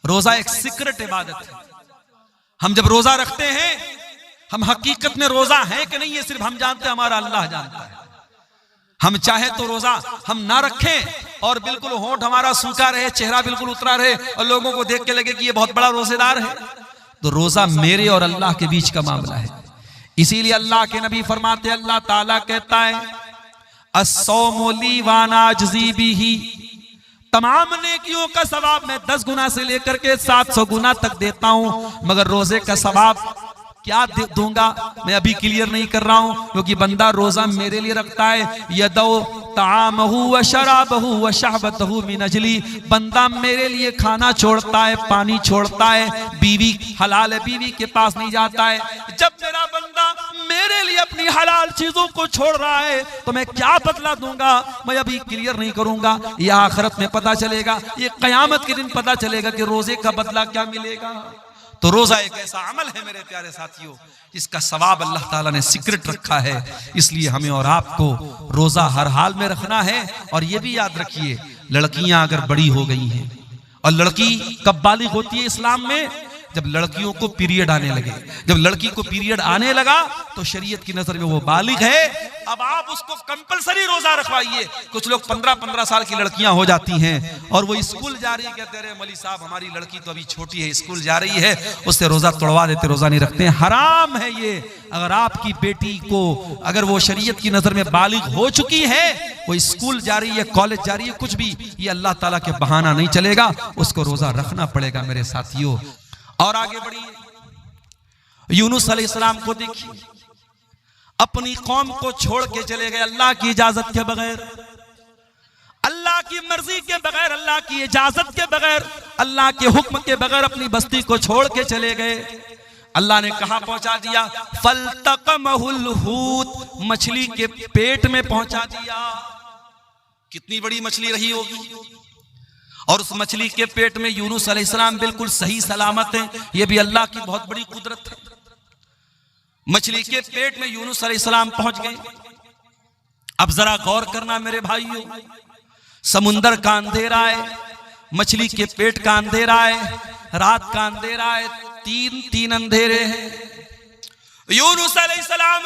रोजा एक सीक्रेट इबादत है। हम जब रोजा रखते हैं, हम हकीकत में रोजा है कि नहीं ये सिर्फ हम जानते हैं, हमारा अल्लाह जानता है। हम चाहे तो रोजा हम ना रखें और बिल्कुल होंठ हमारा सूखा रहे, चेहरा बिल्कुल उतरा रहे और लोगों को देख के लगे कि ये बहुत बड़ा रोजेदार है, तो रोजा मेरे और अल्लाह के बीच का मामला है। इसीलिए अल्लाह के नबी फरमाते, अल्लाह ताला कहता है अस्सौमु ली व अना अजज़ी बिही, तमाम नेकियों का सवाब मैं 10 गुना से लेकर के 700 गुना तक देता हूं, मगर रोजे का सवाब क्या दूंगा मैं अभी क्लियर नहीं कर रहा हूं, क्योंकि बंदा रोजा मेरे लिए रखता है। यदौ तामहु व शराबहु व शहबतहु मिन अजली, बंदा मेरे लिए खाना छोड़ता है, पानी छोड़ता है, बीवी हलाल है बीवी के पास नहीं जाता है। जब मेरा बंदा मेरे लिए अपनी हलाल चीजों को छोड़ रहा है तो मैं क्या बदला दूंगा मैं अभी क्लियर नहीं करूंगा, ये आखिरत में पता चलेगा, ये कयामत के दिन पता चलेगा कि रोजे का बदला क्या मिलेगा। तो रोजा एक ऐसा अमल है मेरे प्यारे साथियों, जिसका सवाब अल्लाह ताला ने सीक्रेट रखा है। इसलिए हमें और आपको रोजा हर हाल में रखना है। और ये भी याद रखिए, लड़कियां अगर बड़ी हो गई हैं, और लड़की कब बालिग होती है इस्लाम में, जब लड़कियों को पीरियड आने लगे। जब लड़की को पीरियड आने लगा तो शरीयत की नजर में वो बालिग है। अब आप उसको कंपलसरी रोजा रखवाइए। कुछ लोग 15-15 साल की लड़कियां हो जाती हैं और वो स्कूल जा रही है, कहते रहे मौलवी साहब हमारी लड़की तो अभी छोटी है, स्कूल जा रही है, उससे रोजा तोड़वा देते, रोजा नहीं रखते हैं। हराम है ये। अगर आपकी बेटी को अगर वो शरीयत की नजर में बालिग हो चुकी है, वो स्कूल जा रही है, कॉलेज जा रही है, कुछ भी, ये अल्लाह ताला के बहाना नहीं चलेगा, उसको रोजा रखना पड़ेगा मेरे साथियों। और आगे बढ़िए, यूनुस अलैहिस्सलाम को देखिए, अपनी कौम को छोड़ के चले गए अल्लाह की इजाजत के बगैर, अल्लाह की मर्जी के बगैर, अल्लाह की इजाजत के बगैर, अल्लाह के हुक्म के बगैर अपनी बस्ती को छोड़ के चले गए। अल्लाह ने कहां पहुंचा दिया? फल्तकमहुल हूत, मछली के पेट में पहुंचा दिया। कितनी बड़ी मछली रही होगी, और उस मछली के पेट में यूनुस अलैहिस्सलाम बिल्कुल सही सलामत हैं। यह भी अल्लाह की बहुत बड़ी कुदरत है। मछली के पेट में यूनुस अलैहिस्सलाम पहुंच गए। अब जरा गौर करना मेरे भाइयों, समुंदर का अंधेरा है, मछली के पेट का अंधेरा है, रात का अंधेरा है, तीन अंधेरे हैं। यूनुस अलैहिस्सलाम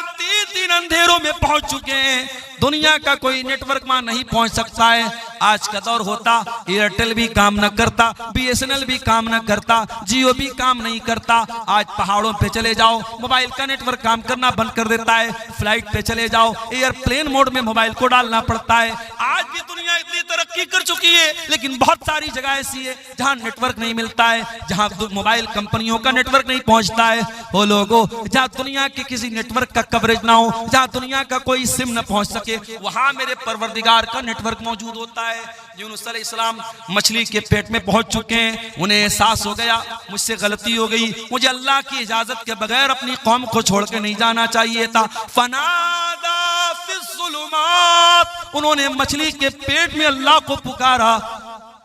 तीन अंधेरों में पहुंच चुके हैं। दुनिया का कोई नेटवर्क वहां नहीं पहुंच सकता है। आज का दौर होता, एयरटेल भी काम न करता, BSNL भी काम न करता, जियो भी काम नहीं करता। आज पहाड़ों पे चले जाओ, मोबाइल का नेटवर्क काम करना बंद कर देता है। फ्लाइट पे चले जाओ, एयरप्लेन मोड में मोबाइल को डालना पड़ता है। आज भी दुनिया इतनी तरक्की कर चुकी है, लेकिन बहुत सारी जगह ऐसी है जहां नेटवर्क नहीं मिलता है, जहां मोबाइल कंपनियों का नेटवर्क नहीं पहुंचता है। वो लोगों, जहां दुनिया के किसी नेटवर्क का कवरेज ना हो, जहां दुनिया का कोई सिम न पहुंच सके, वहां मेरे परवरदिगार का नेटवर्क मौजूद होता है। यूनुस अलैहिस्सलाम मछली के पेट में पहुंच चुके हैं। उन्हें एहसास हो गया, मुझसे गलती हो गई, मुझे अल्लाह की इजाजत के बगैर अपनी कौम को छोड़ के नहीं जाना चाहिए था। फनादा फिज़्ज़ुलुमात, उन्होंने मछली के पेट में अल्लाह को पुकारा।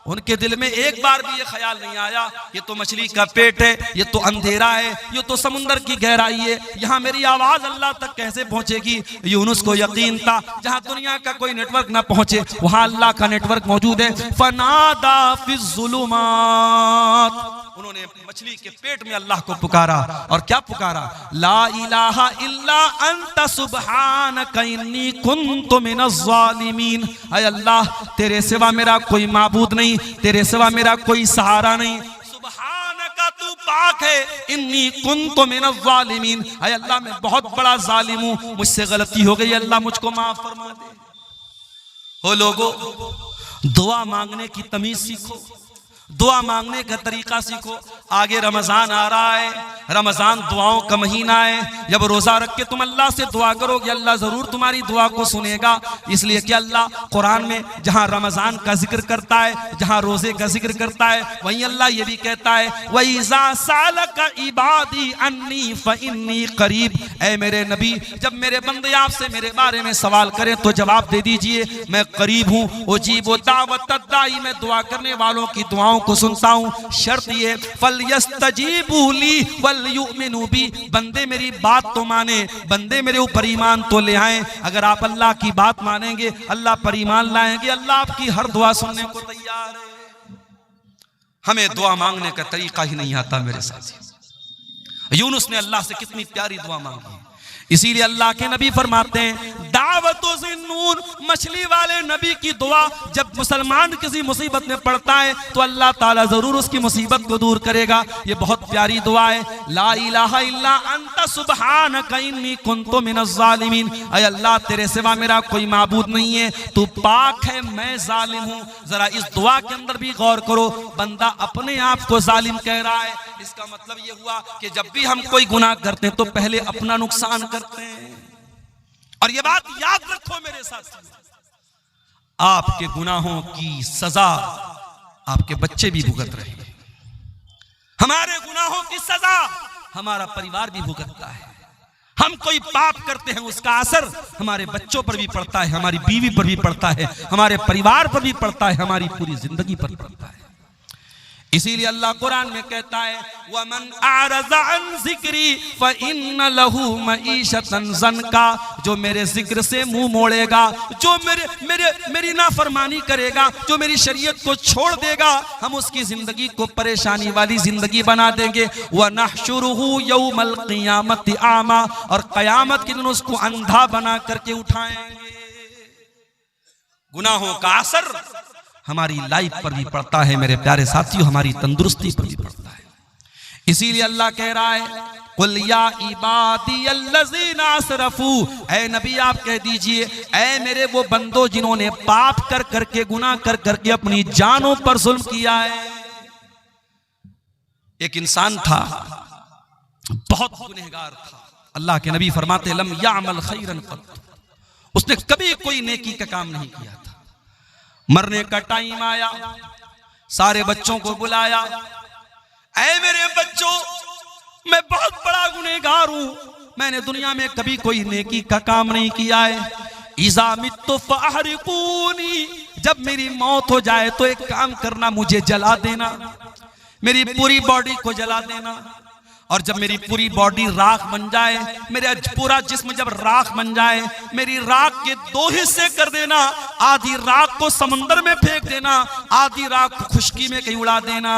उनके दिल में एक बार भी ये ख्याल नहीं आया ये तो मछली का पेट है, ये तो अंधेरा है, ये तो समुंदर की गहराई है, यहाँ मेरी आवाज अल्लाह तक कैसे पहुंचेगी। यूनुस को यकीन था जहाँ दुनिया का कोई नेटवर्क ना पहुंचे वहां अल्लाह का नेटवर्क मौजूद है। फनादा फिज़्ज़ुलुमात, उन्होंने मछली के पेट में अल्लाह को पुकारा। और क्या पुकारा? ला इलाहा इल्ला अंता सुब्हानका इन्नी कुन्तु मिनज़्ज़ालिमीन। ऐ अल्लाह, तेरे सिवा मेरा कोई माबूद नहीं, तेरे सिवा मेरा कोई सहारा नहीं, सुब्हानका, तू पाक है, इन्नी कुन्तु मिनज़्ज़ालिमीन। ऐ अल्लाह, मैं बहुत बड़ा जालिम हूं, मुझसे गलती हो गई, अल्लाह मुझको माफ फरमा दे। हो लोगों, दुआ मांगने की तमीज सीखो, दुआ मांगने का तरीका सीखो। आगे रमजान आ रहा है, रमजान दुआओं का महीना है। जब रोजा रख के तुम अल्लाह से दुआ करोगे, अल्लाह जरूर तुम्हारी दुआ को सुनेगा। इसलिए कि अल्लाह कुरान में जहां रमजान का जिक्र करता है, जहां रोजे का जिक्र करता है, वहीं अल्लाह ये भी कहता है वइज़ा सालका इबादी अन्नी फइन्नी करीब। ऐ मेरे नबी, जब मेरे बंदे आपसे मेरे बारे में सवाल करें तो जवाब दे दीजिए, मैं करीब हूँ। उजीबु दावतद दाई, मैं दुआ करने वालों की दुआओं को सुनता हूं। शर्त ये फलयस्तजीबू ली वलयुमिनू बी, बंदे मेरी बात तो माने, बंदे मेरे ऊपर ईमान तो ले आए। अगर आप अल्लाह की बात मानेंगे, अल्लाह पर ईमान लाएंगे, अल्लाह आपकी हर दुआ सुनने को तैयार है। हमें दुआ मांगने का तरीका ही नहीं आता मेरे साथी। यूनुस ने अल्लाह से कितनी प्यारी दुआ मांगी, इसीलिए अल्लाह के नबी फरमाते हैं दावतो ज़िन्नून, मछली वाले नबी की दुआ जब मुसलमान किसी मुसीबत में पड़ता है तो अल्लाह ताला जरूर उसकी मुसीबत को दूर करेगा। ये बहुत प्यारी दुआ है, ला इलाहा इल्ला अंता सुब्हानका इन्नी कुन्तु मिनज़ ज़ालिमीन। ऐ अल्लाह तेरे सिवा मेरा कोई माबूद नहीं है, तू पाक है, मैं जालिम हूँ। जरा इस दुआ के अंदर भी गौर करो, बंदा अपने आप को जालिम कह रहा है। इसका मतलब ये हुआ कि जब भी हम कोई गुनाह करते हैं तो पहले अपना नुकसान करते हैं। और ये बात याद रखो मेरे साथ, आपके गुनाहों की सजा आपके बच्चे भी भुगत रहे हैं, हमारे गुनाहों की सजा हमारा परिवार भी भुगतता है। हम कोई पाप करते हैं उसका असर हमारे बच्चों पर भी पड़ता है, हमारी बीवी पर भी पड़ता है, हमारे परिवार पर भी पड़ता है, हमारी पूरी जिंदगी पर पड़ता है। इसीलिए अल्लाह कुरान में कहता है वमन आरज़ा अन ज़िक्री फ़इन्न लहू मईशतन ज़नका, जो मेरे जिक्र से मुंह मोड़ेगा, जो मेरी नाफरमानी करेगा, जो मेरी शरीयत को छोड़ देगा, हम उसकी जिंदगी को परेशानी वाली जिंदगी बना देंगे। व नहशुरुहु यौमल क़ियामति आमा, और क़यामत के दिन उसको अंधा बना करके उठाएंगे। गुनाहों का असर हमारी लाइफ पर भी पड़ता है मेरे प्यारे साथियों, हमारी तंदुरुस्ती पर भी पड़ता है। इसीलिए अल्लाह कह रहा है कुल या इबादी अल्लज़ीना असरफू, ऐ नबी आप कह दीजिए ऐ मेरे वो बंदो जिन्होंने पाप कर करके गुनाह कर करके अपनी जानों पर जुल्म किया है। एक इंसान था बहुत गुनहगार था, अल्लाह के नबी फरमाते लम यामल खैरन क़त्त, उसने कभी कोई नेकी का काम नहीं किया था। मरने का टाइम आया, सारे बच्चों को बुलाया, ऐ मेरे बच्चों मैं बहुत बड़ा गुनहगार हूं, मैंने दुनिया में कभी कोई नेकी का काम नहीं किया है। इज़ा मित्तु फ़अहरिक़ूनी, जब मेरी मौत हो जाए तो एक काम करना, मुझे जला देना, मेरी पूरी बॉडी को जला देना। और जब मेरी पूरी बॉडी राख बन जाए, मेरा पूरा जिस्म जब राख बन जाए, मेरी राख के दो हिस्से कर देना, आधी राख को समंदर में फेंक देना, आधी राख को खुशकी में कहीं उड़ा देना।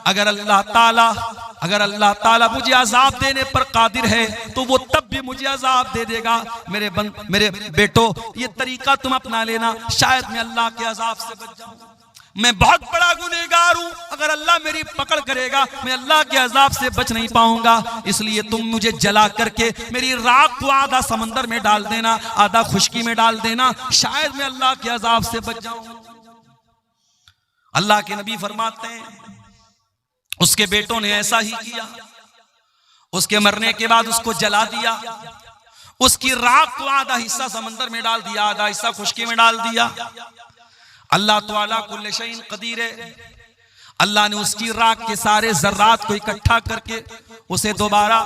अगर अल्लाह ताला मुझे अजाब देने पर कादिर है तो वो तब भी मुझे अजाब दे देगा। मेरे बेटो ये तरीका तुम अपना लेना, शायद मैं अल्लाह के अजाब से बच जाऊं। मैं बहुत बड़ा गुनहगार हूं, अगर अल्लाह मेरी पकड़ करेगा मैं अल्लाह के अजाब से बच नहीं पाऊंगा, इसलिए तुम मुझे जला करके मेरी राख को आधा समंदर में डाल देना, आधा खुशकी में डाल देना, शायद मैं अल्लाह के अजाब से बच जाऊं। अल्लाह के नबी फरमाते हैं उसके बेटों ने ऐसा ही किया, उसके मरने के बाद उसको जला दिया, उसकी राख को आधा हिस्सा समंदर में डाल दिया, आधा हिस्सा खुशकी में डाल दिया। अल्लाह ताला कुल्ले शैइन कदीर है, अल्लाह ने उसकी राख के सारे जर्रात को इकट्ठा करके उसे दोबारा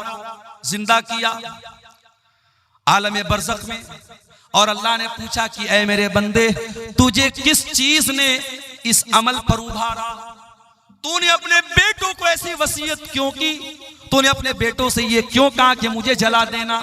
जिंदा किया आलम बरज़ख में। और अल्लाह ने पूछा कि ऐ मेरे बंदे तुझे किस चीज ने इस अमल पर उभारा, तूने अपने बेटों को ऐसी वसीयत क्यों की, तूने अपने बेटों से ये क्यों कहा कि मुझे जला देना।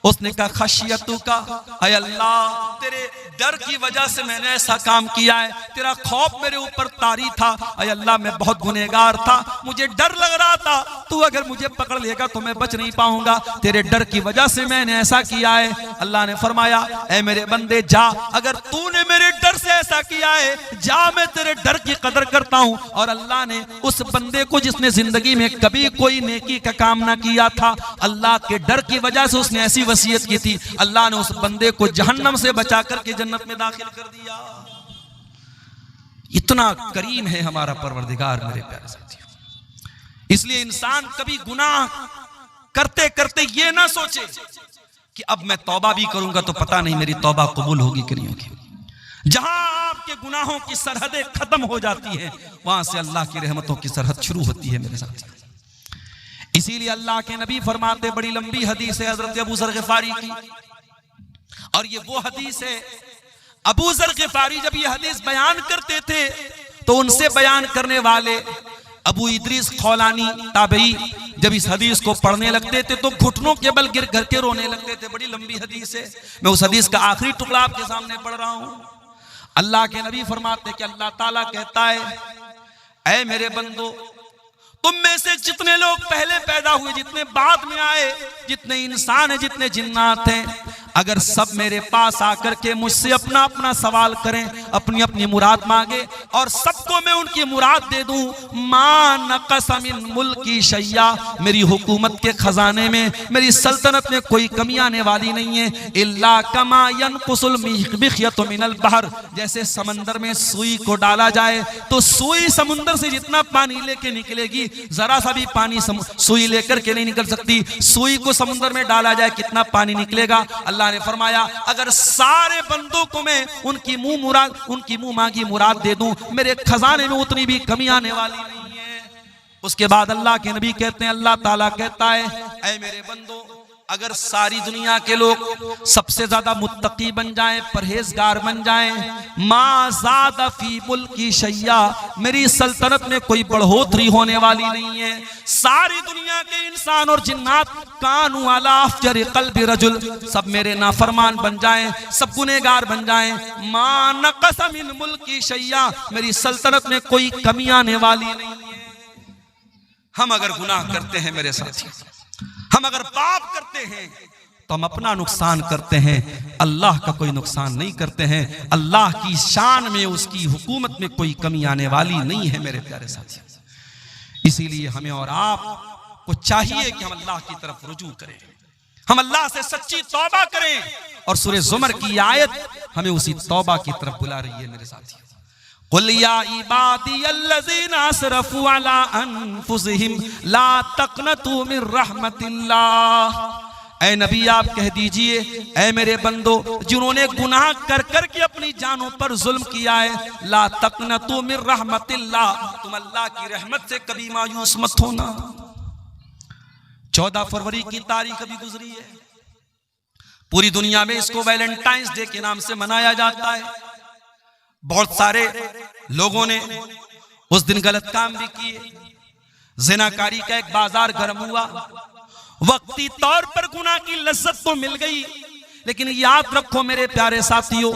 उसने कहा खशियतु का, ऐ अल्लाह तेरे डर की वजह से मैंने ऐसा काम किया है, तेरा खौफ मेरे ऊपर तारी था। ऐ अल्लाह मैं बहुत गुनहगार था, मुझे डर लग रहा था तू अगर मुझे पकड़ लेगा तो मैं बच नहीं पाऊंगा, तेरे डर की वजह से मैंने ऐसा किया है। अल्लाह ने फरमाया ऐ मेरे बंदे जा, अगर तूने मेरे डर से ऐसा किया है जा, मैं तेरे डर की कदर करता हूं। और अल्लाह ने उस बंदे को जिसने जिंदगी में कभी कोई नेकी का काम ना किया था, अल्लाह के डर की वजह से उसने ऐसी वसीयत की थी, अल्लाह ने उस बंदे को जहन्नम से बचा करके जन्नत में दाखिल कर दिया। इतना करीम है हमारा परवरदिगार मेरे प्यारे साथियों। इसलिए इंसान कभी गुनाह करते करते ये ना सोचे कि अब मैं तौबा भी करूंगा तो पता नहीं मेरी तौबा कबूल होगी कि नहीं होगी। जहां आपके गुनाहों की सरहदें खत्म हो जाती हैं वहां से अल्लाह की रहमतों की सरहद शुरू होती है मेरे साथियों। इसीलिए अल्लाह के नबी फरमाते, बड़ी लंबी हदीस है हजरत अबू ज़र ग़िफ़ारी की, और ये वो हदीस है अबू ज़र ग़िफ़ारी जब ये हदीस बयान करते थे तो उनसे बयान करने वाले अबू इद्रीस खौलानी ताबई जब इस हदीस को पढ़ने लगते थे तो घुटनों के बल गिर करके रोने लगते थे। बड़ी लंबी हदीस है, मैं उस हदीस का आखिरी टुकड़ा आपके सामने पढ़ रहा हूं। अल्लाह के नबी फरमाते कि अल्लाह ताला कहता है ऐ मेरे बंदो, तुम में से जितने लोग पहले पैदा हुए, जितने बाद में आए, जितने इंसान हैं, जितने जिन्नात हैं, अगर सब मेरे पास आकर के मुझसे अपना अपना सवाल करें, अपनी अपनी मुराद मांगे और सबको मैं उनकी मुराद दे दूं, मा नक़स मिन मुल्की शैया, मेरी हुकूमत के खजाने में, मेरी सल्तनत में कोई कमी आने वाली नहीं है। इल्ला कमा यनकुसुल मिख्यतु मिनल बहर, जैसे समंदर में सुई को डाला जाए तो सुई समुंदर से जितना पानी लेके निकलेगी, जरा सा भी पानी सुई लेकर के नहीं निकल सकती। सुई को समुद्र में डाला जाए कितना पानी निकलेगा। अल्लाह ने फरमाया अगर सारे बंदों को मैं उनकी मुंह मांगी मुराद दे दूं, मेरे खजाने में उतनी भी कमी आने वाली नहीं है। उसके बाद अल्लाह के नबी कहते हैं, अल्लाह ताला कहता है, ऐ मेरे बंदो, अगर सारी दुनिया के लोग सबसे ज्यादा मुत्तकी बन जाएं, परहेजगार बन जाएं, मा ज़ादा फी मुल्की शैया, मेरी सल्तनत में कोई बढ़ोतरी होने वाली नहीं है। सारी दुनिया के इंसान और जिन्नात कानू अला अफजर क़ल्बि रजुल, सब मेरे नाफरमान बन जाएं, सब गुनहगार बन जाएं, मा नक़स मिन मुल्की शैया, मेरी सल्तनत में कोई कमी आने वाली नहीं है। हम अगर गुनाह करते हैं मेरे साथी, हम अगर पाप करते हैं तो हम अपना नुकसान करते हैं, अल्लाह का कोई नुकसान नहीं करते हैं। अल्लाह की शान में, उसकी हुकूमत में कोई कमी आने वाली नहीं है मेरे प्यारे साथी। इसीलिए हमें और आप को चाहिए कि हम अल्लाह की तरफ रुजू करें, हम अल्लाह से सच्ची तौबा करें, और सूरह ज़ुमर की आयत हमें उसी तौबा की तरफ बुला रही है मेरे साथी। कुल या इबादियल्लज़ीना असरफू अला अनफुसिहिम ला तक़नतू मिन रहमतिल्लाह, ऐ नबी आप कह दीजिए, ऐ मेरे बंदो, जिन्होंने गुनाह कर कर के अपनी जानों पर जुल्म किया है, ला तक़नतू मिन रहमतिल्लाह, तुम अल्लाह की रहमत से कभी मायूस मत होना। 14 फरवरी की तारीख अभी गुजरी है, पूरी दुनिया में इसको वैलेंटाइंस डे के नाम से मनाया जाता है। बहुत सारे लोगों ने उस दिन गलत काम भी किए, ज़िनाकारी का एक बाजार गर्म हुआ, वक्ती तौर पर गुनाह की लज्जत तो मिल गई, लेकिन याद रखो मेरे प्यारे साथियों,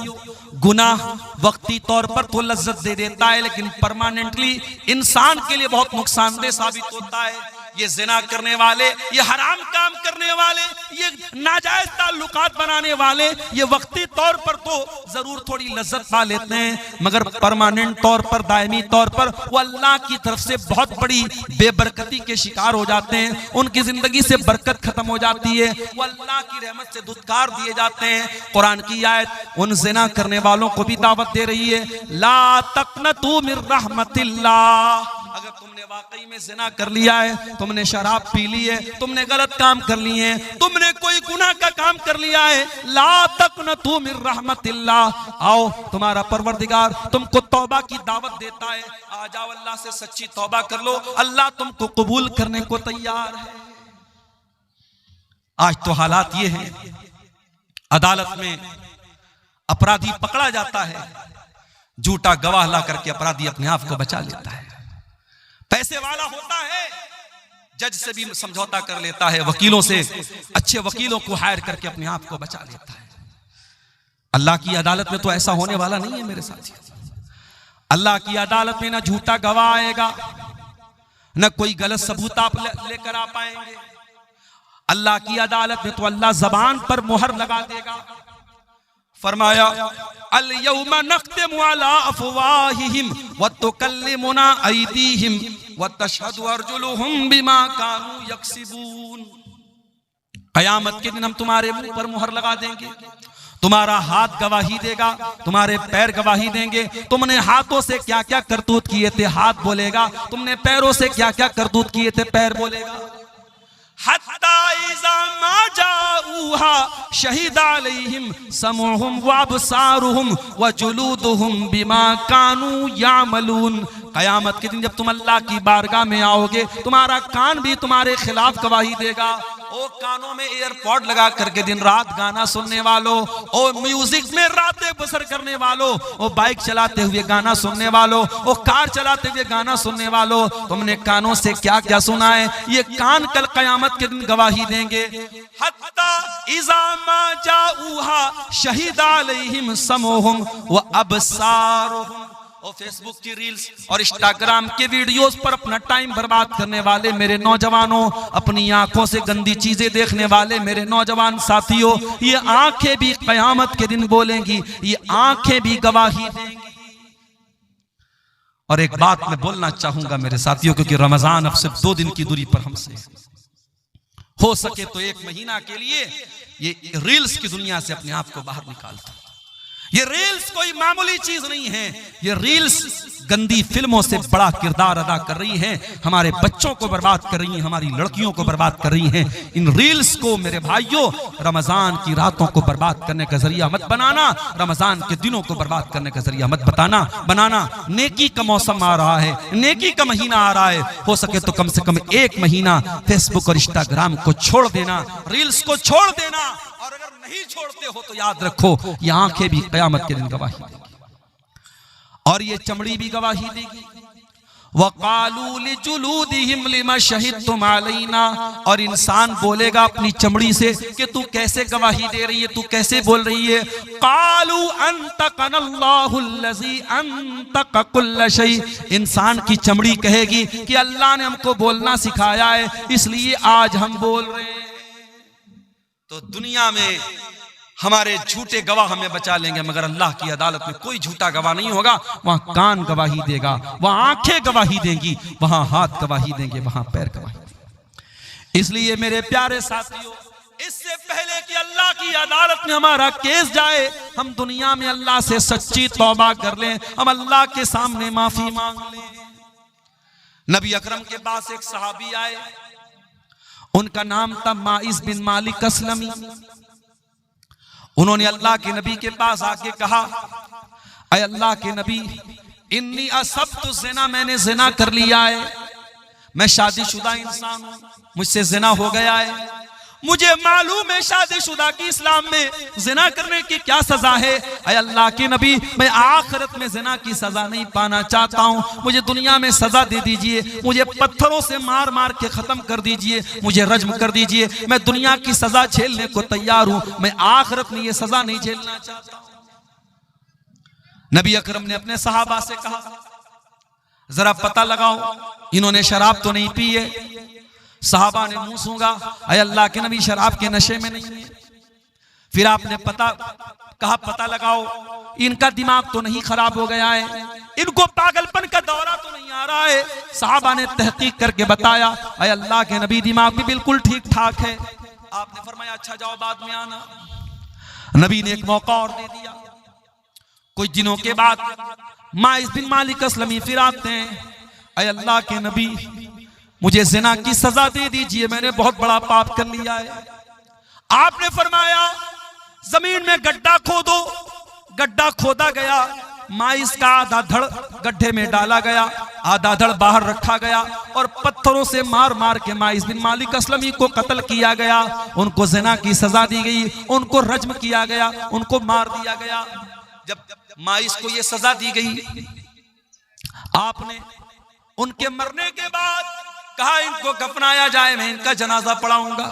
गुनाह वक्ती तौर पर तो लज्जत दे देता है, लेकिन परमानेंटली इंसान के लिए बहुत नुकसानदेह साबित होता है। ये जिना करने वाले, ये हराम काम करने वाले, ये नाजायज ताल्लुकात बनाने वाले, ये वक्ती तौर पर तो जरूर थोड़ी लज्जत पा लेते हैं, मगर परमानेंट तौर पर, दायमी तौर पर वो अल्लाह की तरफ से बहुत बड़ी बेबरकती के शिकार हो जाते हैं। उनकी जिंदगी से बरकत खत्म हो जाती है, वो अल्लाह की रहमत से धुतकार दिए जाते हैं। कुरान की आयत उन जिना करने वालों को भी दावत दे रही है, ला तक़नतू मिन रहमतिल्लाह, अगर तुमने वाकई में जिना कर लिया है, तुमने शराब पी ली है, तुमने गलत काम कर लिए हैं, तुमने कोई गुनाह का काम कर लिया है, ला तक़नतू मिन रहमतिल्लाह, आओ तुम्हारा परवरदिगार तुमको तौबा की दावत देता है, आ जाओ अल्लाह से सच्ची तौबा कर लो, अल्लाह तुमको कबूल करने को तैयार है। आज तो हालात ये हैं, अदालत में अपराधी पकड़ा जाता है, झूठा गवाह ला करके अपराधी अपने आप को बचा लेता है। पैसे वाला होता है, जज से भी समझौता कर लेता है, वकीलों से, अच्छे वकीलों को हायर करके अपने आप को बचा लेता है। अल्लाह की अदालत में तो ऐसा होने वाला नहीं है मेरे साथी। अल्लाह की अदालत में ना झूठा गवाह आएगा, न कोई गलत सबूत आप लेकर आ पाएंगे। अल्लाह की अदालत में तो अल्लाह जबान पर मुहर लगा देगा। फरमाया अल यौमा नख्तिमु अला अफवाहिहिम व तुकल्लिमुना अयदीहिम व तशहदु अर्जुलुहुम बिमा कानू यक्सिबून, कयामत के दिन हम तुम्हारे मुंह पर मुहर लगा देंगे, तुम्हारा हाथ गवाही देगा, तुम्हारे पैर गवाही देंगे। तुमने हाथों से क्या क्या करतूत किए थे, हाथ बोलेगा, तुमने पैरों से क्या क्या करतूत किए थे, पैर बोलेगा। हत्ता इज़ा मा जाऊहा शहीदा अलैहिम समउहुम व अबसारुहुम व जुलूदुहुम बिमा कानू यामलून, कयामत के दिन जब तुम अल्लाह की बारगाह में आओगे, तुम्हारा कान भी तुम्हारे खिलाफ गवाही देगा। ओ कानों में एयरपॉड लगा करके दिन रात गाना सुनने वालों, ओ म्यूजिक में रातें बसर करने वालों, ओ बाइक चलाते हुए गाना सुनने वालों, ओ कार चलाते हुए गाना सुनने वालों, तुमने कानों से क्या क्या सुना है, ये कान कल कयामत के दिन गवाही देंगे। हत्ता इज़ा मा जाऊहा शहीदा अलैहिम समउहुम व अबसारुहुम और फेसबुक की रील्स और इंस्टाग्राम के वीडियोस पर अपना टाइम बर्बाद करने वाले मेरे नौजवानों, अपनी आंखों से गंदी चीजें देखने वाले मेरे नौजवान साथियों, ये आंखें भी कयामत के दिन बोलेंगी, ये आंखें भी गवाही देंगी। और एक बात मैं बोलना चाहूंगा मेरे साथियों, क्योंकि रमजान अब सिर्फ 2 दिन की दूरी पर हमसे, हो सके तो 1 महीना के लिए ये रील्स की दुनिया से अपने आप को बाहर निकालता। ये रील्स कोई मामूली चीज नहीं है, ये रील्स गंदी फिल्मों से बड़ा किरदार अदा कर रही है, हमारे बच्चों को बर्बाद कर रही है, हमारी लड़कियों को बर्बाद कर रही है। इन रील्स को मेरे भाइयों रमजान की रातों को बर्बाद करने का जरिया मत बनाना, रमजान के दिनों को बर्बाद करने का जरिया मत बनाना। नेकी का मौसम आ रहा है, नेकी का महीना आ रहा है, हो सके तो कम से कम 1 महीना फेसबुक और इंस्टाग्राम को छोड़ देना, रील्स को छोड़ देना। और अगर नहीं छोड़ते हो तो याद रखो, ये आंखें भी कयामत के दिन गवाही देंगी और ये चमड़ी भी गवाही देगी। वक़ालू लिजुलूदिहिम लिमा शहिदतुम अलैना, और इंसान बोलेगा अपनी चमड़ी से कि तू कैसे गवाही दे रही है, तू कैसे बोल रही है। क़ालू अंतक़नल्लाहुल्लज़ी अंतक़ कुल्ल शै, इंसान की चमड़ी कहेगी कि अल्लाह ने हमको बोलना सिखाया है, इसलिए आज हम बोल रहे हैं। तो दुनिया में हमारे झूठे गवाह हमें बचा लेंगे, मगर अल्लाह की अदालत में कोई झूठा गवाह नहीं होगा। वहां कान गवाही देगा, वहां आंखें गवाही देंगी, वहां हाथ गवाही देंगे, वहां पैर गवाही देंगे। इसलिए मेरे प्यारे साथियों, इससे पहले कि अल्लाह की अदालत में हमारा केस जाए, हम दुनिया में अल्लाह से सच्ची तौबा कर लें, हम अल्लाह के सामने माफी मांग लें। नबी अकरम के पास एक सहाबी आए, उनका नाम था माइस बिन मालिक अस्लमी। उन्होंने अल्लाह के नबी के पास आके कहा, अय अल्लाह के नबी, इन्नी असब्तु ज़िना, मैंने ज़िना कर लिया है, मैं शादीशुदा इंसान हूं, मुझसे ज़िना हो गया है, मुझे मालूम है शादीशुदा की इस्लाम में ज़िना करने की क्या सजा है। अय अल्लाह के नबी, मैं आखिरत में ज़िना की सजा नहीं पाना चाहता हूँ, मुझे दुनिया में सजा दे दीजिए, मुझे पत्थरों से मार मार के खत्म कर दीजिए, मुझे रज्म कर दीजिए, मैं दुनिया की सजा झेलने को तैयार हूँ, मैं आखिरत में ये सजा नहीं झेलना चाहता हूँ। नबी अकरम ने अपने सहाबा से कहा, जरा पता लगाओ इन्होंने शराब तो नहीं पी है। सहाबा ने मुंह सूंघा, अय अल्लाह के नबी शराब के नशे में नहीं है। फिर आपने पता लगाओ इनका दिमाग तो नहीं खराब हो गया है, इनको पागलपन का दौरा तो नहीं आ रहा है। सहाबा ने तहकीक करके बताया, अय अल्लाह के नबी दिमाग भी बिल्कुल ठीक ठाक है। आपने फरमाया अच्छा जाओ बाद में आना। नबी ने एक मौका और दे दिया। कुछ दिनों के बाद माइस बिन मालिक अस्लमी फिर आते हैं, अय अल्लाह के नबी, मुझे ज़िना की सजा दे दीजिए, मैंने बहुत बड़ा पाप कर लिया है। आपने फरमाया जमीन में गड्ढा खोदो। गड्ढा खोदा गया, माइस का आधा धड़ गड्ढे में डाला गया, आधा धड़ बाहर रखा गया और पत्थरों से मार मार के माइस बिन मालिक अस्लमी को कत्ल किया गया। उनको ज़िना की सजा दी गई, उनको रज्म किया गया, उनको मार दिया गया। जब माइस को यह सजा दी गई, आपने उनके मरने के बाद कहा इनको कफनाया जाए, मैं इनका जनाजा पढ़ाऊंगा।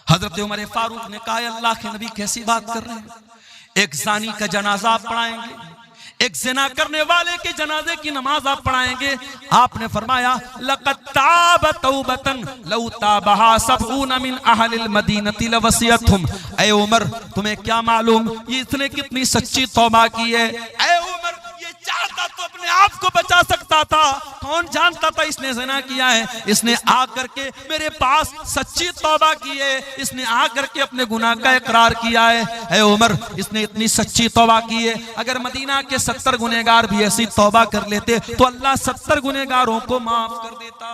हजरत उमर फारूक ने कहा, अल्लाह के नबी कैसी बात कर रहे हैं, एक ज़ानी का जनाजा आप पढ़ाएंगे, एक ज़िना करने वाले के जनाजे की नमाज आप पढ़ाएंगे। आपने फरमाया, लक़द ताब तौबतन लौ ताबहा सबऊन मिन अहलिल मदीनति लवसियतहुम। ऐ उमर, तुम्हें क्या मालूम ये इसने कितनी सच्ची तौबा की है। ऐ उमर, ये चाहता तो अपने आप को बचा सकता था, कौन जानता था इसने ज़िना किया है। इसने आकर के मेरे पास सच्ची तौबा की है, इसने आकर के अपने गुनाह का इकरार किया है। ऐ उमर, इसने इतनी सच्ची तौबा की है, अगर मदीना के 70 गुनहगार भी ऐसी तौबा कर लेते तो अल्लाह 70 गुनहगारों को माफ कर देता।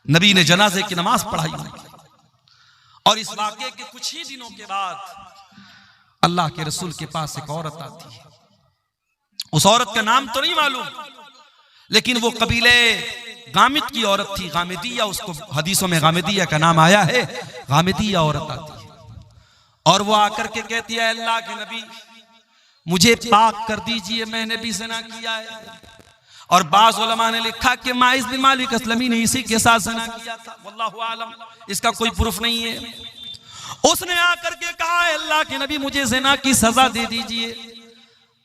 नबी ने जनाजे की नमाज पढ़ाई। और इस वाक़े के कुछ ही दिनों के बाद अल्लाह के रसूल के पास एक औरत आती है। उस औरत का नाम तो नहीं मालूम, लेकिन वो कबीले गामिद की औरत थी, गामिदिया, उसको हदीसों में गामिदिया का नाम आया है। गामिदिया औरत आती है और वो आकर के कहती है, अल्लाह के नबी मुझे पाक कर दीजिए, मैंने भी ज़िना किया है। और बाज़ उलमा ने लिखा कि माइस बिन मालिक अस्लमी ने इसी के साथ ज़िना किया था, वल्लाहु आलम, इसका कोई प्रूफ नहीं है। उसने आकर के कहा, अल्लाह के नबी मुझे ज़िना की सजा दे दीजिए।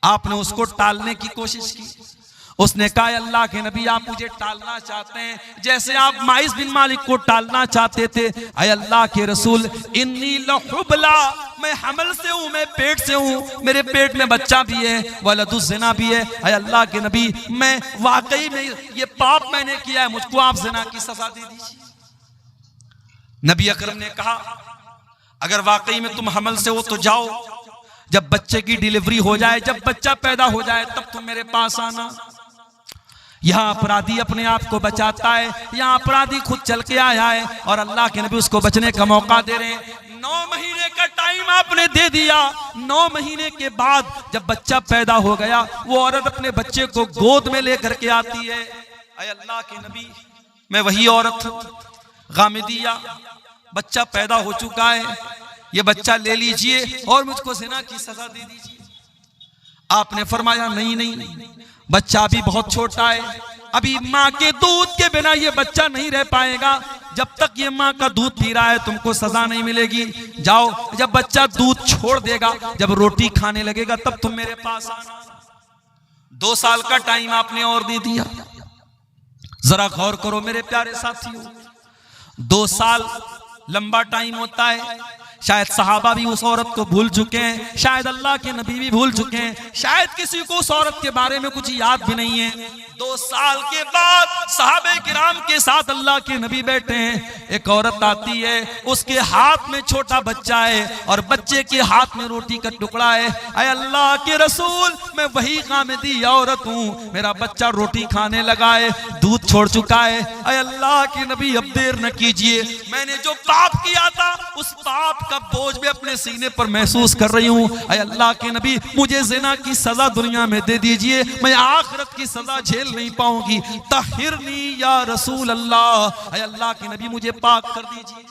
आपने उसको टालने की कोशिश की। उसने कहा अल्लाह के नबी आप मुझे टालना चाहते हैं जैसे आप माइस बिन मालिक को टालना चाहते थे। अय अल्लाह के रसूल इन्नी लहुबला, मैं हमल से हूँ, मैं पेट से हूँ, मेरे पेट में बच्चा भी है, वलदुज़ ज़िना भी है। अय अल्लाह के नबी मैं वाकई में ये पाप मैंने किया है, मुझको आप ज़िना की सजा दे दीजिए। नबी अकरम ने कहा अगर वाकई में तुम हमल से हो तो जाओ, जब बच्चे की डिलीवरी हो जाए, जब बच्चा पैदा हो जाए तब तुम मेरे पास आना। यहाँ अपराधी अपने आप को बचाता है, यहाँ अपराधी खुद चल के आया है और अल्लाह के नबी उसको बचने का मौका दे रहे हैं। 9 महीने का टाइम आपने दे दिया। 9 महीने के बाद जब बच्चा पैदा हो गया, वो औरत अपने बच्चे को गोद में लेकर के आती है। अय अल्लाह के नबी मैं वही औरत गामिदिया, बच्चा पैदा हो चुका है, ये बच्चा ले लीजिए और मुझको ज़िना की सजा दे दीजिए। आपने फरमाया नहीं नहीं, बच्चा अभी बहुत छोटा है, अभी माँ के दूध के बिना ये बच्चा नहीं रह पाएगा। जब तक ये माँ का दूध पी रहा है तुमको सजा नहीं मिलेगी। जाओ, जब बच्चा दूध छोड़ देगा, जब रोटी खाने लगेगा तब तुम मेरे पास आना। 2 साल का टाइम आपने और दे दिया। जरा गौर करो मेरे प्यारे साथियों, 2 साल लंबा टाइम होता है। शायद सहाबा भी उस औरत को भूल चुके हैं, शायद अल्लाह के नबी भी भूल चुके हैं, शायद किसी को उस औरत के बारे में कुछ याद भी नहीं है। 2 साल के बाद सहाबे किराम के साथ अल्लाह के नबी बैठे हैं। एक औरत आती है, उसके हाथ में छोटा बच्चा है और बच्चे के हाथ में रोटी का टुकड़ा है। अय अल्लाह के रसूल मैं वही गामिदी औरत हूँ, मेरा बच्चा रोटी खाने लगा है, दूध छोड़ चुका है। अय अल्लाह के नबी अब देर न कीजिए, मैंने जो पाप किया था उस पाप का बोझ में अपने सीने पर महसूस कर रही हूँ। अय अल्लाह के नबी मुझे ज़िना की सजा दुनिया में दे दीजिए, मैं आखिरत की सजा झेल नहीं पाऊंगी। तहिरनी या रसूल अल्लाह, अय अल्लाह के नबी मुझे पाक कर दीजिए।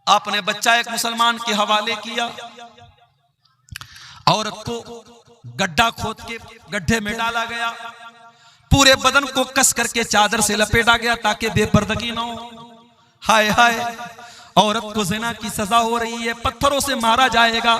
आपने बच्चा एक मुसलमान के हवाले किया। औरत को गड्ढा खोद के गड्ढे में डाला गया, पूरे बदन को कस करके चादर से लपेटा गया ताकि बेपर्दगी ना हो। हाय हाय, औरत को ज़िना की सजा हो रही है, पत्थरों से मारा जाएगा।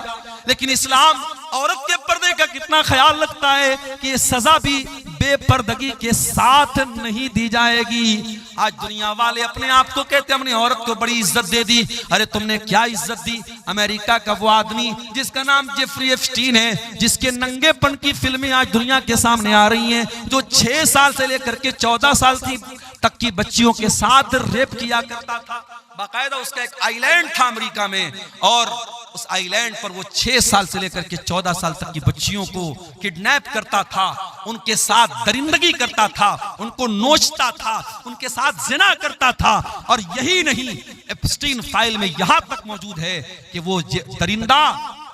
लेकिन इस्लाम औरत के पर्दे का कितना ख्याल रखता है कि ये सजा भी बेपर्दगी के साथ नहीं दी जाएगी। आज दुनिया वाले अपने आप को कहते हमने औरत को बड़ी इज्जत दे दी। अरे तुमने क्या इज्जत दी? अमेरिका का वो आदमी जिसका नाम जेफरी एप्स्टीन है, जिसके नंगेपन की फिल्में आज दुनिया के सामने आ रही हैं, जो 6 साल से लेकर के 14 साल तक की बच्चियों के साथ रेप किया करता था। बाकायदा उसका एक आइलैंड था अमेरिका में, और उस आइलैंड पर वो 6 साल से लेकर के 14 साल तक की बच्चियों को किडनैप करता था, उनके साथ दरिंदगी करता था, उनको नोचता था, उनके साथ ज़िना करता था। और यही नहीं, एप्स्टीन फाइल में यहां तक मौजूद है कि वो दरिंदा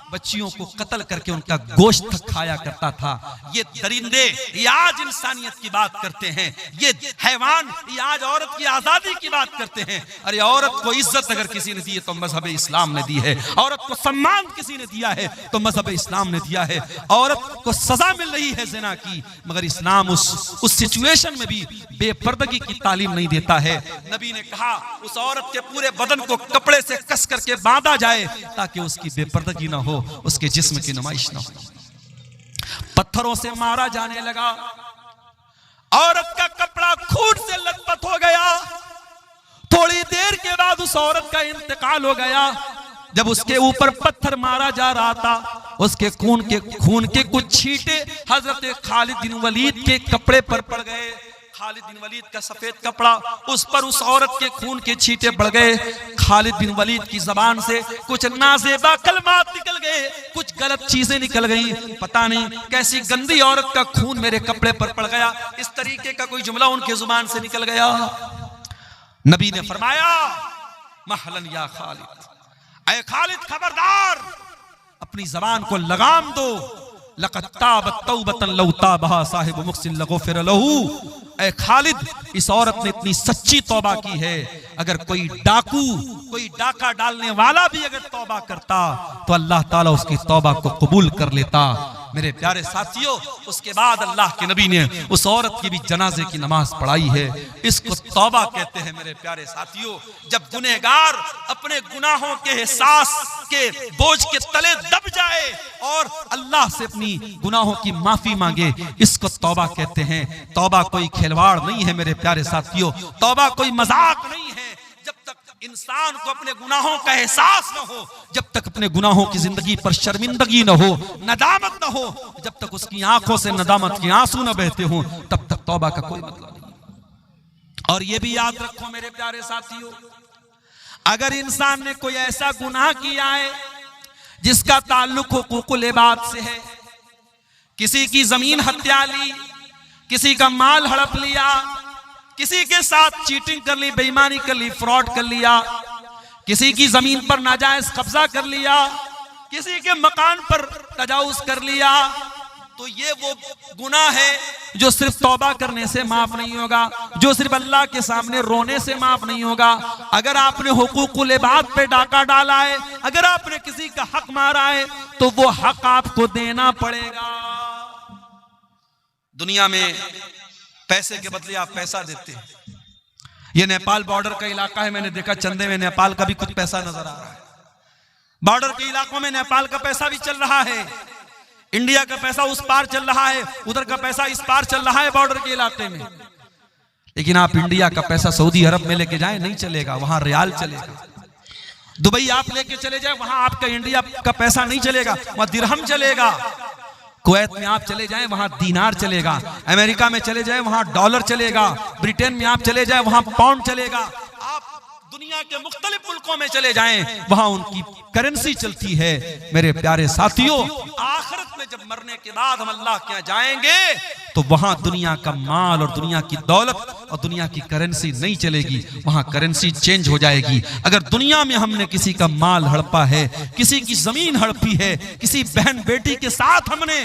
बच्चियों को कत्ल करके उनका गोश्त खाया करता था। ये दरिंदे ये आज इंसानियत की बात करते हैं, ये हैवान ये आज औरत की आजादी की बात करते हैं। अरे औरत को इज्जत अगर किसी ने दी है तो मजहब इस्लाम ने दी है, औरत को सम्मान किसी ने दिया है तो मजहब इस्लाम ने दिया है। औरत को सजा मिल रही है ज़िना की, मगर इस्लाम उस सिचुएशन में भी बेपर्दगी की तालीम नहीं देता है। नबी ने कहा उस औरत के पूरे बदन को कपड़े से कस करके बांधा जाए ताकि उसकी बेपर्दगी ना हो, उसके जिस्म की नुमाइश ना हो। पत्थरों से मारा जाने लगा, औरत का कपड़ा खून से लथपथ हो गया। थोड़ी देर के बाद उस औरत का इंतकाल हो गया। जब उसके ऊपर पत्थर मारा जा रहा था, उसके खून के कुछ छींटे हजरत खालिद बिन वलीद के कपड़े पर पड़ गए। खालिद बिन वलीद का सफेद कपड़ा, उस पर उस औरत के खून के छींटे पड़ गए। खालिद बिन वलीद की जबान से कुछ नाज़ेबा कलमात निकल गए, कुछ गलत चीजें निकल गई। पता नहीं कैसी गंदी औरत का खून मेरे कपड़े पर पड़ गया, इस तरीके का कोई जुमला उनके जुबान से निकल गया। नबी ने फरमाया महलन या खालिद, ऐ खालिद खबरदार, अपनी जबान को लगाम दो। लक़द ताबत तौबतन लौ ताबहा साहिब मुहसिन लगफिर लहू। ऐ खालिद, इस औरत ने इतनी सच्ची तौबा की है, अगर कोई डाकू कोई डाका डालने वाला भी अगर तौबा करता तो अल्लाह ताला उसकी तौबा को कबूल कर लेता। मेरे प्यारे साथियों, उसके बाद अल्लाह के नबी ने उस औरत की भी जनाजे की नमाज पढ़ाई है। इसको तौबा कहते हैं मेरे प्यारे साथियों। जब गुनहगार अपने गुनाहों के एहसास के बोझ के तले दब जाए और अल्लाह से अपनी गुनाहों की माफी मांगे, इसको तौबा कहते हैं। तौबा कोई खिलवाड़ नहीं है मेरे प्यारे साथियों, तौबा कोई मजाक नहीं है। जब तक इंसान को अपने गुनाहों का एहसास न हो, जब तक अपने गुनाहों की जिंदगी पर शर्मिंदगी न हो, नदामत न हो, जब तक उसकी आंखों से नदामत के आंसू न बहते हो, तब तक तौबा का कोई मतलब नहीं। और ये भी याद रखो मेरे प्यारे साथियों, अगर इंसान ने कोई ऐसा गुनाह किया है जिसका ताल्लुक हुकूकुल इबाद से है, किसी की जमीन हत्या ली, किसी का माल हड़प लिया, किसी के साथ चीटिंग कर ली, बेईमानी कर ली, फ्रॉड कर लिया, किसी की जमीन पर नाजायज कब्जा कर लिया, किसी के मकान पर तजावुज कर लिया, तो ये वो गुनाह है जो सिर्फ तौबा करने से माफ नहीं होगा, जो सिर्फ अल्लाह के सामने रोने से माफ नहीं होगा। अगर आपने हुकूकुल इबाद पे डाका डाला है, अगर आपने किसी का हक मारा है, तो वो हक आपको देना पड़ेगा। दुनिया में पैसे के बदले आप पैसा देते हैं। ये नेपाल बॉर्डर का इलाका है, मैंने देखा चंदे में नेपाल का भी कुछ पैसा नजर आ रहा है। बॉर्डर के इलाकों में नेपाल का पैसा भी चल रहा है, इंडिया का पैसा उस पार चल रहा है, उधर का पैसा इस पार चल रहा है बॉर्डर के इलाके में। लेकिन आप इंडिया का पैसा सऊदी अरब में लेके जाएं, नहीं चलेगा, वहां रियाल चलेगा। दुबई आप लेके चले जाए, वहां आपका इंडिया का पैसा नहीं चलेगा, वहां दिरहम चलेगा। कुवैत में आप चले जाएं, वहां दीनार चलेगा। अमेरिका में चले जाएं, वहां डॉलर चलेगा। ब्रिटेन में आप चले जाएं, वहां पाउंड चलेगा। आप दुनिया के मुख्तलिफ मुल्कों में चले जाएं, वहां उनकी करेंसी चलती है। मेरे प्यारे साथियों, आखिरत में जब मरने के बाद हम अल्लाह के यहाँ जाएंगे, तो वहां दुनिया का माल और दुनिया की दौलत और दुनिया की करेंसी नहीं चलेगी, वहां करेंसी चेंज हो जाएगी। अगर दुनिया में हमने किसी का माल हड़पा है, किसी की जमीन हड़पी है, किसी बहन बेटी के साथ हमने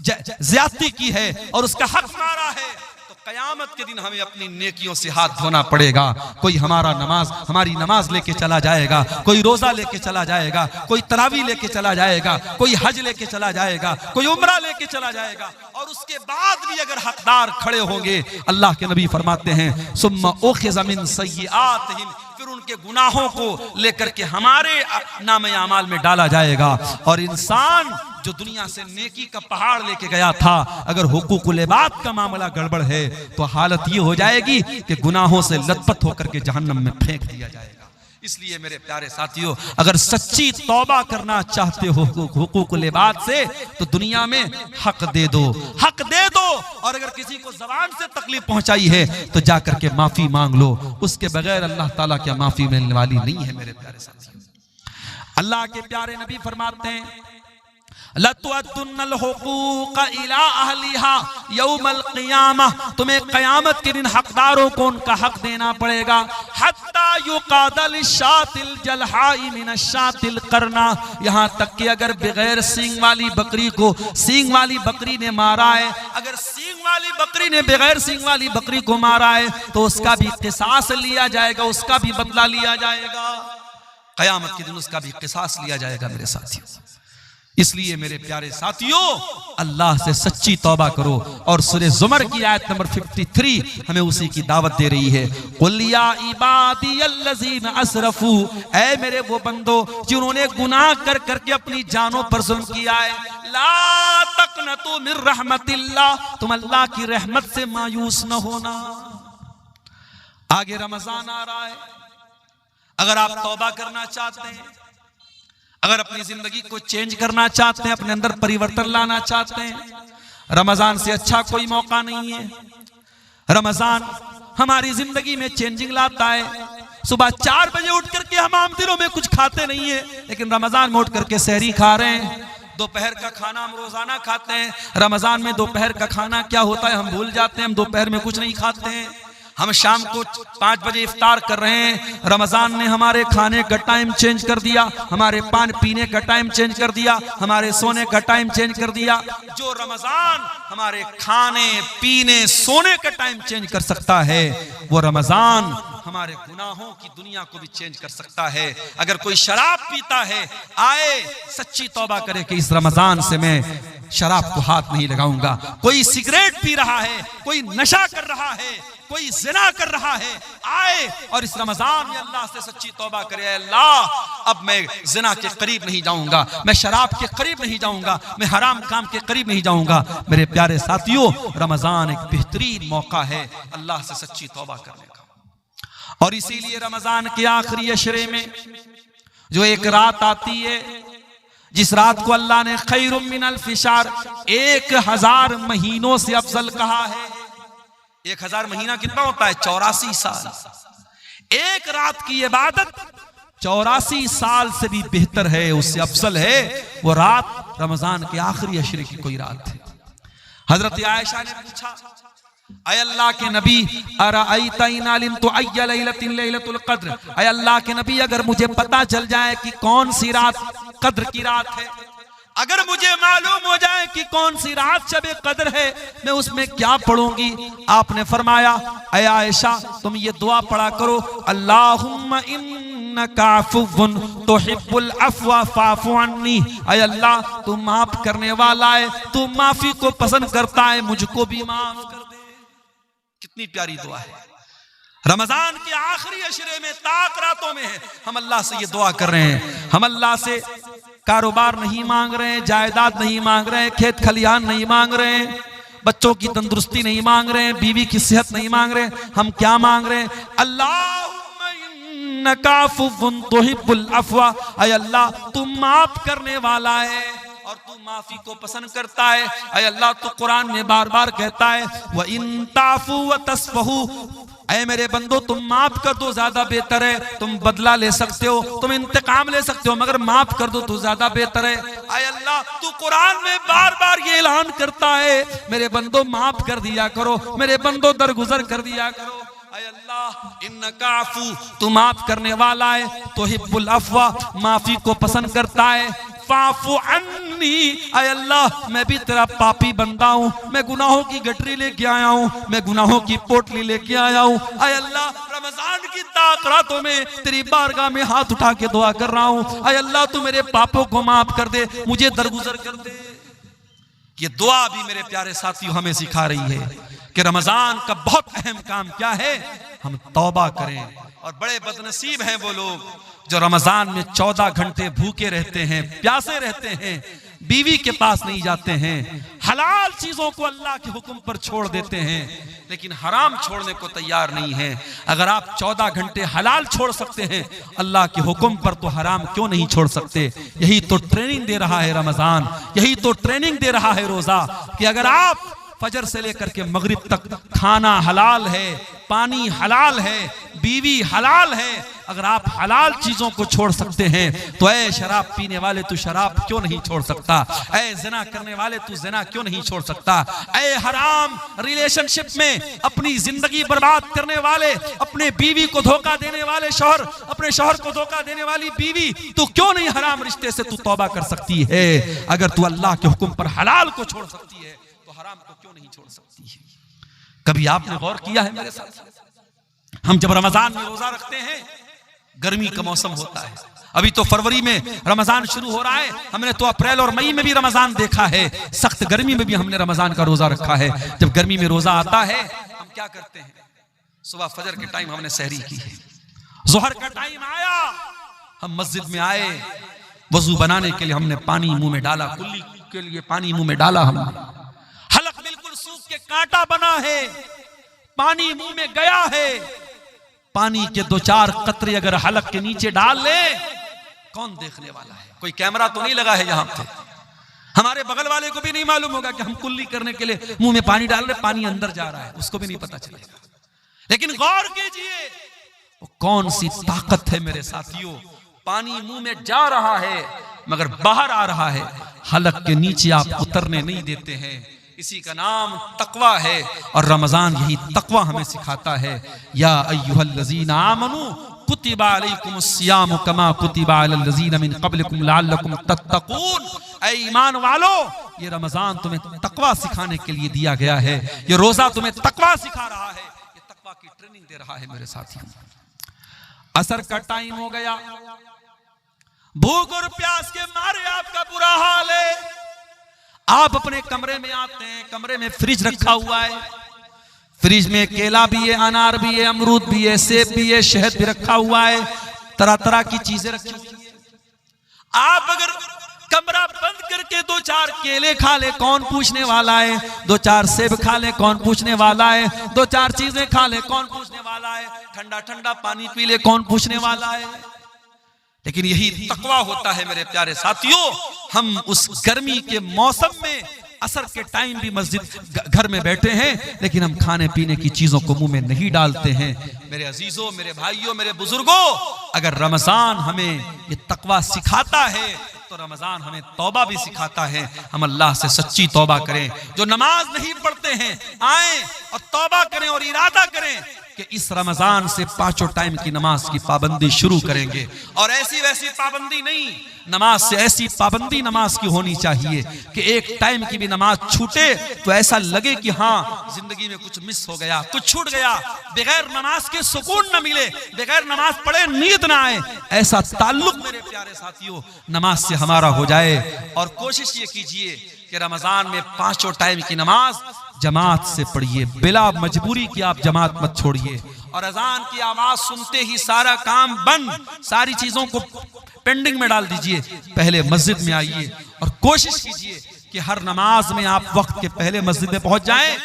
ज्यादती की है और उसका हक मारा है, तो कयामत के दिन हमें अपनी नेकियों से हाथ धोना पड़ेगा। कोई हमारी नमाज लेके चला जाएगा, कोई रोजा लेके चला जाएगा, कोई तरावी लेके चला जाएगा, कोई हज लेके चला जाएगा, कोई उम्रा लेके चला जाएगा, और उसके बाद भी अगर हकदार खड़े होंगे, अल्लाह के नबी फरमाते हैं सुम्मा उखिज़ मिन सय्यिआतिहिम, फिर उनके गुनाहों को लेकर के हमारे नामे आमाल में डाला जाएगा। और इंसान जो दुनिया से नेकी का पहाड़ लेके गया था, अगर हुकूकुल इबाद का मामला गड़बड़ है, तो हालत ये हो जाएगी कि गुनाहों से लथपथ होकर के जहन्नम में फेंक दिया जाएगा। इसलिए मेरे प्यारे साथियों, अगर सच्ची तौबा करना चाहते हो हुकूकुल इबाद से, तो दुनिया में हक दे दो, हक दे दो। और अगर किसी को ज़बान से तकलीफ पहुंचाई है, तो जाकर के माफी मांग लो। उसके बगैर अल्लाह ताला क्या माफी मिलने वाली नहीं है मेरे प्यारे साथियों। अल्लाह के प्यारे नबी फरमाते हैं लतुअद्दुन्नल हुकूक इला अहलिहा यौमल क़ियामह, तुम्हें क़यामत के दिन हकदारों को उनका हक देना पड़ेगा। हत्ता युक़ादल शातिल जलहाई मिनश्शातिल करना, यहाँ तक कि अगर बगैर सींग वाली बकरी को सींग वाली बकरी ने मारा है, अगर सींग वाली बकरी ने बगैर सींग वाली बकरी को मारा है, तो उसका भी क़िसास लिया जाएगा, उसका भी बदला लिया जाएगा। क़यामत के दिन उसका भी क़िसास लिया जाएगा मेरे साथियों। इसलिए मेरे प्यारे साथियों, अल्लाह से सच्ची तौबा करो। और सूरह ज़ुमर की आयत नंबर 53 हमें उसी की दावत दे रही है। कुल या इबादियल्लज़ीना असरफू, ऐ मेरे वो बंदो जिन्होंने गुनाह कर करके अपनी जानों पर जुल्म किया है, ला तक़नतू मिन रहमतिल्लाह, तुम अल्लाह की रहमत से मायूस न होना। आगे रमजान आ रहा है, अगर आप तौबा करना चाहते हैं, अगर अपनी जिंदगी को चेंज करना चाहते हैं, अपने अंदर परिवर्तन लाना चाहते हैं, रमजान से अच्छा कोई मौका नहीं है। रमजान हमारी जिंदगी में चेंजिंग लाता है। सुबह 4 बजे उठ करके हम आम दिनों में कुछ खाते नहीं है, लेकिन रमजान में उठ करके सहरी खा रहे हैं। दोपहर का खाना हम रोजाना खाते हैं, रमजान में दोपहर का खाना क्या होता है हम भूल जाते हैं, हम दोपहर में कुछ नहीं खाते हैं। हम शाम को 5 बजे इफ्तार कर रहे हैं। रमजान ने हमारे खाने का टाइम चेंज कर दिया, हमारे पान पीने का टाइम चेंज कर दिया, हमारे सोने का टाइम चेंज कर दिया। जो रमजान हमारे खाने पीने सोने का टाइम चेंज कर सकता है, वो रमजान हमारे गुनाहों की दुनिया को भी चेंज कर सकता है। अगर कोई शराब पीता है, आए सच्ची तौबा करे कि इस रमजान से मैं शराब को हाथ नहीं लगाऊंगा। कोई सिगरेट पी रहा है, कोई नशा कर रहा है, कोई जिना कर रहा है, आए और इस रमजान में अल्लाह से सच्ची तौबा करे, अल्लाह अब मैं जिना के करीब नहीं जाऊंगा, मैं शराब के करीब नहीं जाऊंगा, मैं हराम काम के करीब नहीं जाऊंगा। मेरे प्यारे साथियों, रमजान एक बेहतरीन मौका है अल्लाह से सच्ची तौबा करने का। और इसीलिए रमजान के आखिरी अशरे में जो एक रात आती है, जिस रात को अल्लाह ने खैरुम मिनल फिशार 1000 महीनों से अफजल कहा है। 1000 महीना कितना होता है? 84 साल। एक रात की इबादत 84 साल से भी बेहतर है, उससे अफजल है वो रात रमजान के आखिरी अशरे की कोई रात है। हजरत आयशा ने पूछा, अय अल्लाह के नबी, अराअयता इन अलिमतु अय्य लैलतिन लैलतुल क़द्र, अय अल्लाह के नबी अगर मुझे पता चल जाए कि कौन सी रात कद्र की रात है, अगर मुझे मालूम हो जाए कि कौन सी रात शब कद्र है, मैं उसमें क्या पढ़ूंगी? आपने फरमाया, अय आयशा तुम ये दुआ पढ़ा करो, अल्लाहुम्मा इन्नका अफ़ुव्वुन तुहिब्बुल अफ़्वा फ़अफ़ु अन्नी, अय अल्लाह तू माफ करने वाला है, तू माफी को पसंद करता है, मुझको भी माफ कर दे। कितनी प्यारी दुआ है। रमजान के आखिरी अशरे में ताक रातों में है, हम अल्लाह से ये दुआ कर रहे हैं। हम अल्लाह से कारोबार नहीं मांग रहे हैं, जायदाद नहीं मांग रहे हैं, खेत खलिहान नहीं मांग रहे हैं, बच्चों की तंदुरुस्ती नहीं मांग रहे हैं, बीवी की सेहत नहीं मांग रहे हैं। हम क्या मांग रहे हैं? अल्लाहुम्मा इन्नका अफ़ुव्वुन तुहिब्बुल अफ़्वा, अय अल्लाह तू माफ करने वाला है और तू माफी को पसंद करता है। अय अल्लाह तू कुरान में बार बार कहता है, व इन ताफू व तस्फहू, ऐ मेरे बंदो तुम माफ कर दो ज्यादा बेहतर है। तुम बदला ले सकते हो, तुम इंतकाम ले सकते हो, मगर माफ कर दो तो ज्यादा बेहतर है। अय अल्लाह तू कुरान में बार बार ये ऐलान करता है, मेरे बंदो माफ कर दिया करो, मेरे बंदो दरगुजर कर दिया करो। अय अल्लाह इन्नका अफ़ू, तू माफ करने वाला है, तुहिब्बुल अफ़्वा, माफी को पसंद करता है, फ़अफ़ु अन्नी, अय अल्लाह मैं भी तेरा पापी बंदा हूँ, मैं गुनाहों की गठरी लेके आया हूँ, मैं गुनाहों की पोटली लेके आया हूँ। अय अल्लाह रमजान की ताक रातों में तेरी बारगाह में हाथ उठा के दुआ कर रहा हूँ, अय अल्लाह तू मेरे पापों को माफ कर दे, मुझे दरगुजर कर दे। ये दुआ भी मेरे प्यारे साथियों हमें सिखा रही है कि रमजान का बहुत अहम काम क्या है, हम तौबा करें। और बड़े बदनसीब हैं वो लोग जो रमजान में 14 घंटे भूखे रहते हैं, प्यासे रहते हैं, बीवी के पास नहीं जाते हैं, हलाल चीजों को अल्लाह के हुक्म पर छोड़ देते हैं, लेकिन हराम छोड़ने को तैयार नहीं है। अगर आप 14 घंटे हलाल छोड़ सकते हैं अल्लाह के हुक्म पर, तो हराम क्यों नहीं छोड़ सकते? यही तो ट्रेनिंग दे रहा है रमजान, यही तो ट्रेनिंग दे रहा है रोजा, कि अगर आप फजर से लेकर के मगरिब तक खाना हलाल है, पानी हलाल है, बीवी हलाल है, अगर आप हलाल चीजों को छोड़ सकते हैं तो ऐ शराब पीने वाले तू शराब क्यों नहीं छोड़ सकता? ऐ जिना करने वाले तू जिना क्यों नहीं छोड़ सकता? ऐ हराम रिलेशनशिप में अपनी जिंदगी बर्बाद करने वाले, अपने बीवी को धोखा देने वाले शौहर, अपने शौहर को धोखा देने वाली बीवी, तू क्यों नहीं हराम रिश्ते से तू तौबा कर सकती है? अगर तू अल्लाह के हुक्म पर हलाल को छोड़ सकती है तो हराम को क्यों नहीं छोड़ सकती है? कभी आपने गौर किया है मेरे साथ? हम जब रमजान में रोजा रखते हैं, गर्मी का मौसम होता है, अभी तो फरवरी में रमजान शुरू हो रहा है, हमने तो अप्रैल और मई में भी रमजान देखा है, सख्त गर्मी में भी हमने रमजान का रोजा रखा है। जब गर्मी में रोजा आता है हम क्या करते हैं? सुबह फजर के टाइम हमने सहरी की है, जोहर का टाइम आया, हम मस्जिद में आए, वजू बनाने के लिए हमने पानी मुंह में डाला, कुल्ली के लिए पानी मुंह में डाला, हमने हलक बिल्कुल सूख के कांटा बना है, पानी मुंह में गया है, पानी के 2-4 कतरे अगर हलक के नीचे डाल ले, कौन देखने वाला है? कोई कैमरा तो नहीं लगा है यहाँ पे, हमारे बगल वाले को भी नहीं मालूम होगा कि हम कुल्ली करने के लिए मुंह में पानी डाल रहे, पानी अंदर जा रहा है, उसको भी नहीं पता चलेगा। लेकिन गौर कीजिए वो कौन सी ताकत है मेरे साथियों, पानी मुंह में जा रहा है मगर बाहर आ रहा है, हलक के नीचे आप उतरने नहीं देते हैं। इसी का नाम तकवा है। और रमजान यही तकवा हमें सिखाता है। या अय्युहल्लज़ीना आमनू कुतिबा अलैकुमुस्सियामु कमा कुतिबा अलल्लज़ीना मिन क़ब्लिकुम लअल्लकुम तत्तक़ून। ऐ ईमान वालो, ये रमजान तुम्हें तकवा सिखाने के लिए दिया गया है। ये रोजा तुम्हें तकवा सिखा रहा है, ये तकवा की ट्रेनिंग दे रहा है। मेरे साथियों, असर का टाइम हो गया, भूख और प्यास के मारे आपका बुरा हाल है। आप अपने कमरे में आते हैं, कमरे में फ्रिज रखा हुआ है, फ्रिज में केला भी है, अनार भी है, अमरूद भी है, सेब भी है, शहद भी रखा हुआ है, तरह तरह की चीजें रखी हुई है। आप अगर कमरा बंद करके 2-4 केले खा ले, कौन पूछने वाला है? 2-4 सेब खा ले, कौन पूछने वाला है? 2-4 चीजें खा ले, कौन पूछने वाला है? ठंडा ठंडा पानी पी ले, कौन पूछने वाला है? लेकिन यही तकवा होता है मेरे प्यारे साथियों। हम उस गर्मी के मौसम में असर के टाइम भी मस्जिद घर में बैठे हैं, लेकिन हम खाने पीने की चीजों को मुंह में नहीं डालते हैं। मेरे अजीजों, मेरे भाइयों, मेरे बुजुर्गों, अगर रमजान हमें ये तकवा सिखाता है तो रमजान हमें तौबा भी सिखाता है। हम अल्लाह से सच्ची तौबा करें। जो नमाज नहीं पढ़ते हैं, आए और तौबा करें और इरादा करें कि इस रमजान से 5 टाइम की नमाज की पाबंदी शुरू करेंगे। और ऐसी वैसी पाबंदी नहीं, नमाज से ऐसी पाबंदी नमाज की होनी चाहिए कि एक टाइम की भी नमाज छूटे तो ऐसा लगे कि हाँ, जिंदगी में कुछ मिस हो गया, कुछ छूट गया। बगैर नमाज के सुकून न मिले, बगैर नमाज पढ़े नींद ना आए, ऐसा ताल्लुक मेरे प्यारे साथियों नमाज से हमारा हो जाए। और कोशिश ये कीजिए कि रमजान में 5 टाइम की नमाज जमात से पढ़िए, बिला मजबूरी की आप जमात मत छोड़िए। और अजान की आवाज सुनते ही सारा काम बंद, सारी चीजों को पेंडिंग में डाल दीजिए, पहले मस्जिद में आइए और कोशिश कीजिए कि हर नमाज में आप वक्त के पहले मस्जिद में पहुंच जाएं,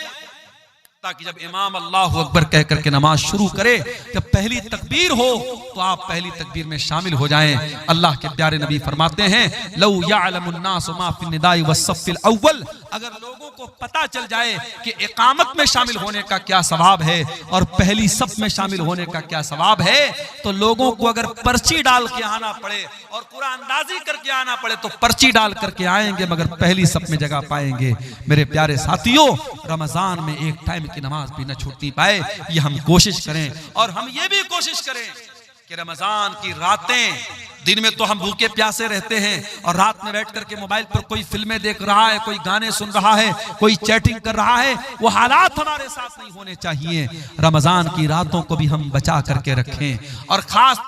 ताकि जब इमाम अल्लाहु अकबर कह करके नमाज शुरू करे, जब पहली तकबीर हो तो आप पहली तकबीर में शामिल हो जाएं। अल्लाह के प्यारे नबी फरमाते हैं, लौ यअलमुन नासु मा फिन निदाई वस्सफ़िल अव्वल, अगर लोगों को पता चल जाए कि इकामत में शामिल होने का क्या सवाब है और पहली सफ में शामिल होने का क्या सवाब है, तो लोगों को अगर पर्ची डाल के आना पड़े और कुरान अंदाजी करके आना पड़े तो पर्ची डाल करके आएंगे, मगर पहली सफ में जगह पाएंगे। मेरे प्यारे साथियों, रमजान में एक टाइम की नमाज भी न छूटनी पाए, ये हम कोशिश करें। और हम ये भी कोशिश करें कि रमजान की रातें, दिन में तो हम भूखे प्यासे रहते हैं और रात में बैठ करके मोबाइल पर कोई फिल्में देख रहा है, कोई गाने सुन रहा है, कोई चैटिंग कर रहा है, वो हालात हमारे साथ नहीं होने चाहिए। रमजान की रातों को भी हम बचा करके रखें और खास